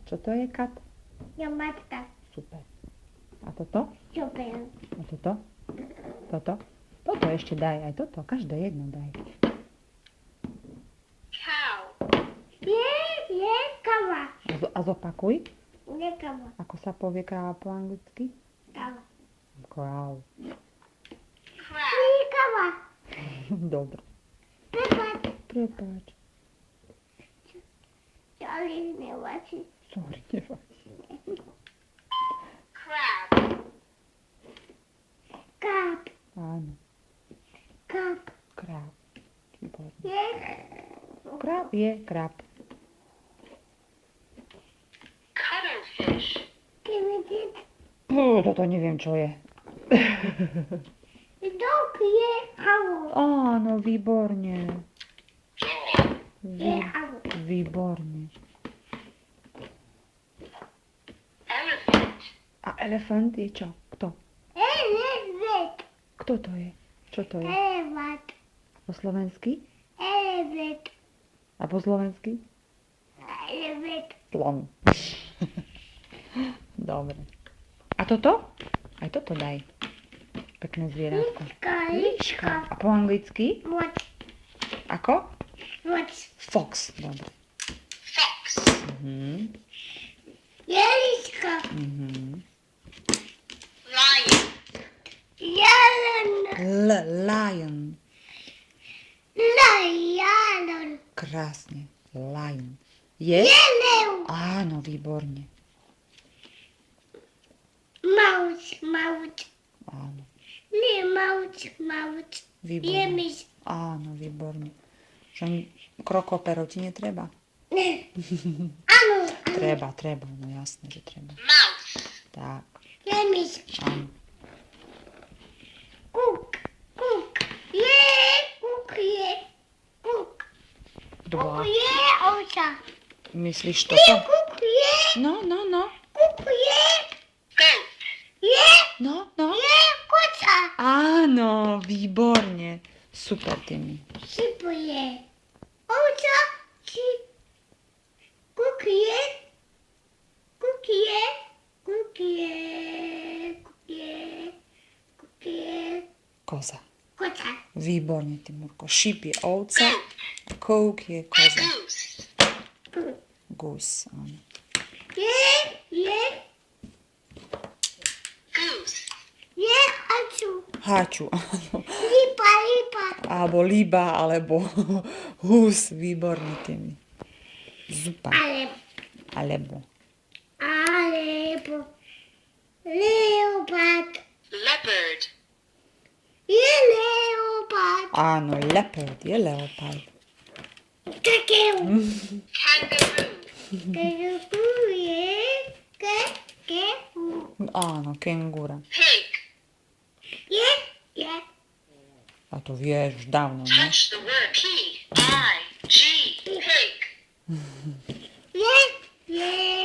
Čo to je kat? Ja matka. Super. A toto? Super. A toto? Toto? Toto ešte daj, aj toto. Každé jedno daj. Cow. Je kawa. A zopakuj. Je kawa. Ako sa povie kráva po anglicky? Kawa. Crow. Crab. Je kawa. Dobre. Prepad. Prepáč. Sorry, nevadí. Sorry, nevadí. Crab. Kap. Áno. Kap. Krab. Výborné. Je. Krab je krab. Cuttlefish. Kimitit. Toto neviem, čo je. Dok je hawo. Áno, výborne. Je hawo. Výborne. Elephant. A elefant je čo? Kto? Elevet. Kto to je? Čo to je? Elevat. Po slovensky? Elevet. A po slovensky? Elevet. Slon. Dobre. A toto? Aj toto daj. Pekné zvieratko. Lička. A po anglicky? Moc. Ako? Moc. Fox. Dobre. Fox. Mhm. Jelička. Mhm. Lion. Jalon. Lion. Jalon. Krásne. Lion. Je? Jeleł. Áno, výborne. Małć. Małć. Áno. Nie małć. Małć. Výborne. Jemiś. Áno, výborne. Že krokoperov ti netreba? Ano. Treba, no jasné, že treba. Mouse. Tak, Jemiś. áno. Kuk. Kuk. Je. Kuk je. Kuk. Dva. Kuk je ovca. Myslíš toto? Kuk je. No. Kuk je. Goat. Je. No. Je koca. Áno, výborne. Super, Timmy. Sypuje. Ovca. Kuk je. Kuk je. Kuk je. Kuk je. Kuk je. Koza. Koca. Výborne, Timurko. Šíp je ovca, a kouk je koza. Goose. Gus, áno. Je. Goose. Je haču. Háču, áno. Lipa. Alebo líba, alebo hus. Výborne, Timmy. Zupa. Alebo. Leopard. Leopard. Je leopard. Áno, leopard je leopard. Takeu. Kangaroo. Kangaroo je. Áno, kengura. Pig. Je. A to vieš už dávno, ne? Touch the word P. I. G. Pig. Je.